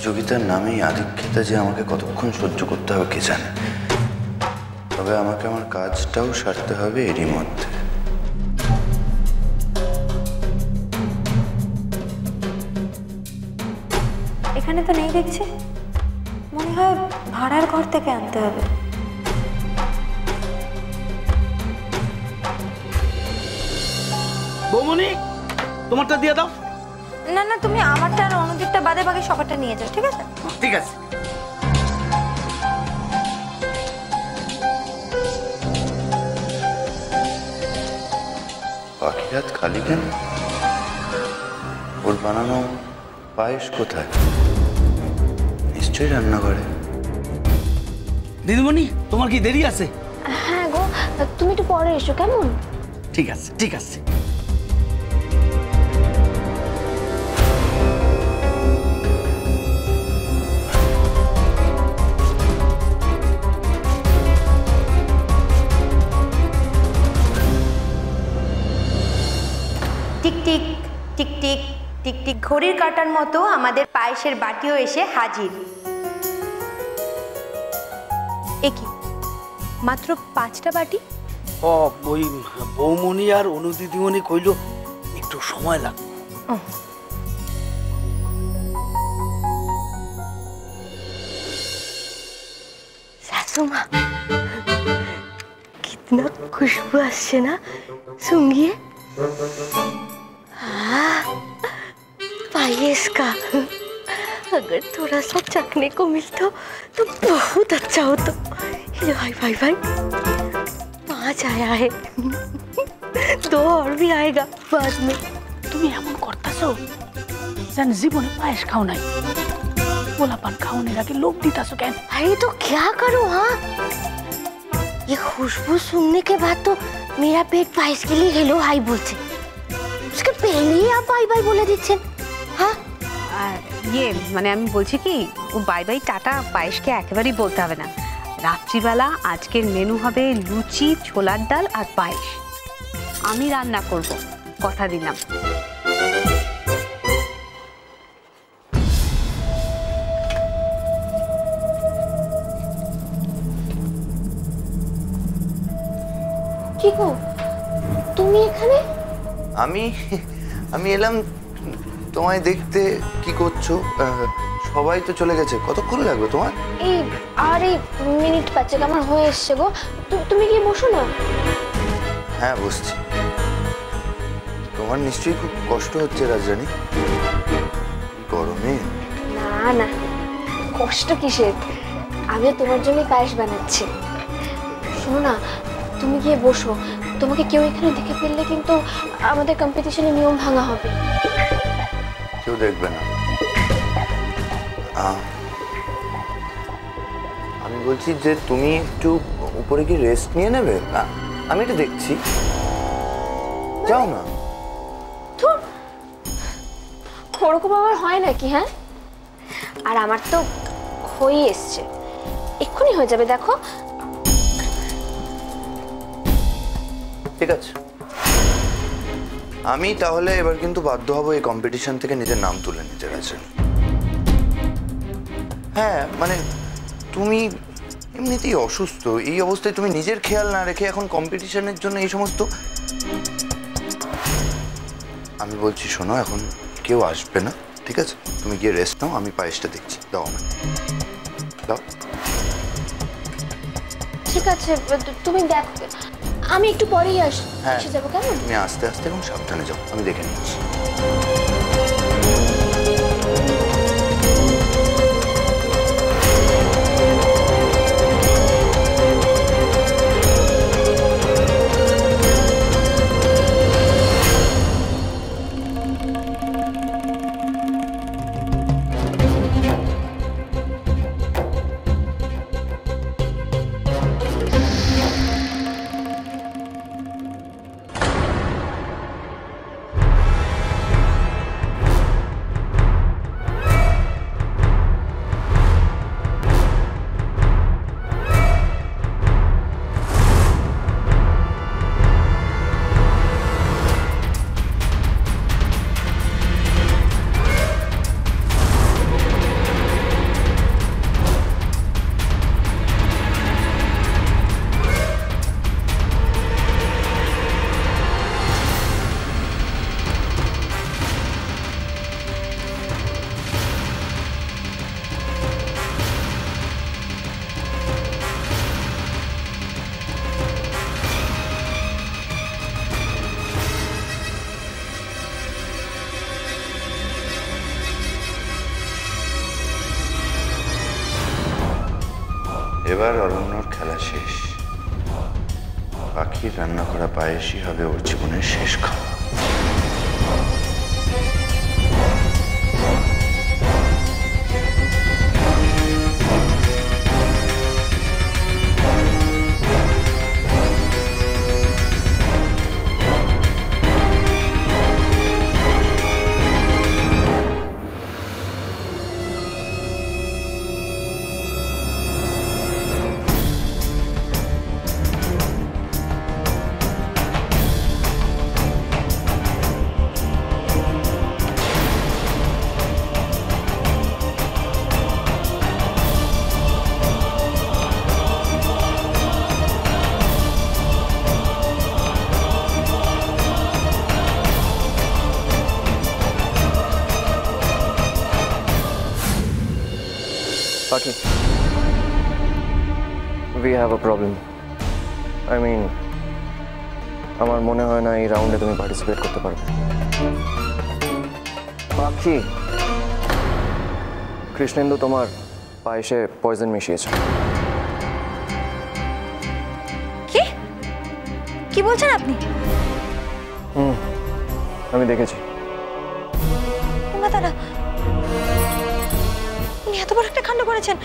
প্রতিযোগিতার নামেই আধিক্যতা যে আমাকে কতক্ষণ সহ্য করতে হবে কে জানে। তবে আমাকে আমার কাজটাও সারতে হবে এরই মধ্যে। এখানে তো নেই দেখছি, মনে হয় ভাড়ার ঘর থেকে আনতে হবে। বৌমনি, তোমারটা দিয়ে দাও। না না, তুমি আমারটা আর অনুদীপটা বাদে বাকি সবারটা নিয়ে যাও, ঠিক আছে? ঠিক আছে। বাকি রাত খালি কেন? ওর বানানো পায়েস কোথায়? নিশ্চয়ই রান্না করে। দিদিমণি, তোমার কি দেরি আছে? হ্যাঁ গো, তুমি একটু পরে এসো কেমন? ঠিক আছে ঠিক আছে। টিকটিক টিকটিক টিকটিক ঘড়ির কাঁটার মতো আমাদের পায়েসের বাটিও এসে হাজির। একই মাত্র 5টা বাটি? ও, ওই বৌমনি আর অনুদিদিমণি কইল একটু সময় লাগবে। सासुमा, कितना खुशबू आसছে ना सूंघिए। हाँ, पायस का अगर थोड़ा सा चखने को मिलता तो बहुत अच्छा होता। ये भाई भाई भाई 5 आया है, 2 और भी आएगा बाद में। তুমি এমন করতেছো যেন জীবনে পায়েস খাও নাই, পোলাপান খাওয়ানোর আগে লোভ দিতেছো কেন? अरे तो क्या करूँ? हाँ, ये खुशबू सूंघने के बाद तो मेरा पेट पायस के लिए हेलो हाई बोलते, उसके पहले ही आप बाय बाय बोले दीजिए। हाँ, ইয়ে মানে আমি বলছি কি, ও বাই বাই টাটা পায়েসকে একেবারেই বলতে হবে না। রাত্রিবেলা আজকের মেনু হবে লুচি, ছোলার ডাল আর পায়েস। আমি রান্না করব, কথা দিলাম। কি গো তুমি এখানে? আমি এলাম তোমায় দেখতে। কি করছো? সবাই তো চলে গেছে, কতক্ষণ লাগবে তোমার? এই আরে মিনিট 5 আমার হয়ে এসছে গো, তুমি কি বসো না? হ্যাঁ বসছি। তোমার নিশ্চয়ই খুব কষ্ট হচ্ছে রাজরানী গরমে। না না, কষ্ট কিসের, আমি তোমার জন্য পায়েস বানাচ্ছি। শোনো না, তুমি গিয়ে বসো, তোমাকে কেউ এখানে দেখে ফেললে কিন্তু আমাদের কম্পিটিশনের নিয়ম ভাঙা হবে। কেউ দেখবে না। আমি বলছি যে তুমি একটু উপরে কি রেস্ট নিয়ে নেবে? আমি এটা দেখছি, যাও না। ওরকম আবার হয় নাকি? হ্যাঁ, আর আমার তো হয়ে এসছে, এক্ষুনি হয়ে যাবে, দেখো। ঠিক আছে, আমি তাহলে এবার কিন্তু বাধ্য হব এই কম্পিটিশন থেকে নিজের নাম তুলে নিতে। রাজরানী, হ্যাঁ মানে তুমি এমনিতেই অসুস্থ, এই অবস্থায় তুমি নিজের খেয়াল না রেখে এখন কম্পিটিশনের জন্য এই সমস্ত। আমি বলছি শোনো, এখন কেউ আসবে না, ঠিক আছে? তুমি গিয়ে রেস্ট নাও, আমি পায়েসটা দেখছি। দাও আমাকে, দাও। ঠিক আছে, তুমি দেখো, আমি একটু পরেই হ্যাঁ, এসে যাবো কেমন? তুমি আস্তে আস্তে এবং সাবধানে যাও, আমি দেখে নিচ্ছি। এবার অরণ্যর খেলা শেষ। পাখির রান্না করা পায়েসই হবে ওর জীবনের শেষ খাওয়া। Paki, we have a problem. I mean, আমার মনে হয় না এই রাউন্ডে তুমি পার্টিসিপেট করতে পারবে। পাখি, কৃষ্ণেন্দু তোমার পায়েসে পয়জন মিশিয়েছে। কি কি বলছেন আপনি? আমি দেখেছি। না দাদা, উনি এত বড় একটা কাণ্ড করেছেন।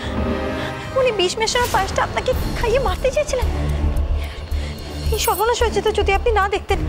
উনি বিষ মেশানো পায়েসটা আপনাকে খাইয়ে মারতে চেয়েছিলেন। এই সর্বনাশ হয়েছে তো যদি আপনি না দেখতেন।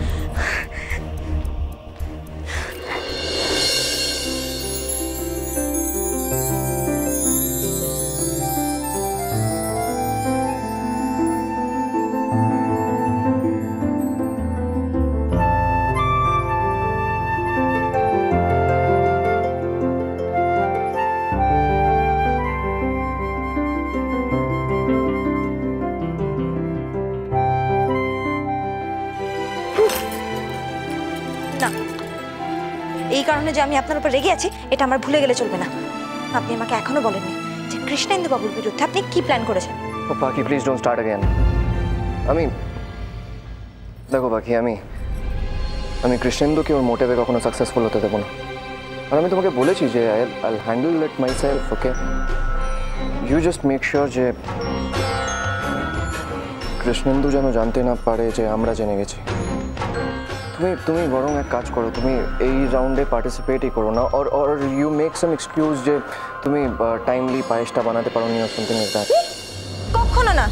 এই কারণে যে আমি আপনার উপর রেগে আছি এটা আমার ভুলে গেলে চলবে না। আপনি আমাকে এখনো বলেননি যে কৃষ্ণেন্দু বাবুর বিরুদ্ধে আপনি কি প্ল্যান করেছেন। ও পাখি, প্লিজ ডোন্ট স্টার্ট অ্যাগেন। দেখো পাখি, আমি কৃষ্ণেন্দুকে ওর মোটিভে কখনো সাকসেসফুল হতে দেবো না। আর আমি তোমাকে বলেছি যে I'll handle it my self, okay? You just make sure যে কৃষ্ণেন্দু যেন জানতে না পারে যে আমরা জেনে গেছি। তুমি বরং এক কাজ করো, তুমি এই রাউন্ডে পার্টিসিপেটই করো না। Or you make some excuse যে তুমি টাইমলি পায়েসটা বানাতে পারো নি, সামথিং লাইক দ্যাট। কখনো না।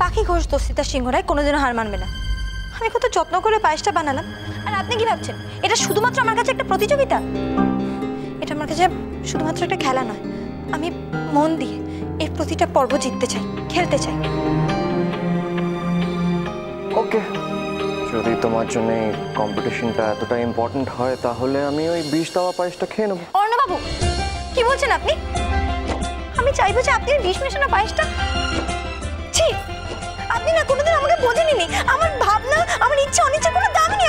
পাখি ঘোষ দস্তিতা সিংহরায় কোনোদিনও হার মানবে না। আমি কত যত্ন করে পায়েসটা বানালাম, আর আপনি কি ভাবছেন এটা শুধুমাত্র আমার কাছে একটা প্রতিযোগিতা? এটা আমার কাছে শুধুমাত্র একটা খেলা নয়। আমি মন দিয়ে এর প্রতিটা পর্ব জিততে চাই, খেলতে চাই। ওকে, যদি তোমার জন্য এই কম্পিটিশনটা এতটা ইম্পর্টেন্ট হয় তাহলে আমি ওই বিষ দেওয়া পায়েসটা খেয়ে নেবো। অর্ণবাবু, কি বলছেন আপনি? আমি চাইবো যে আপনি বিষ মেশানো পায়েসটা। ছি, আপনি না কোনোদিন আমাকে বোঝেননি। আমার ভাবনা, আমার ইচ্ছা অনিচ্ছা কোনো দাম নেই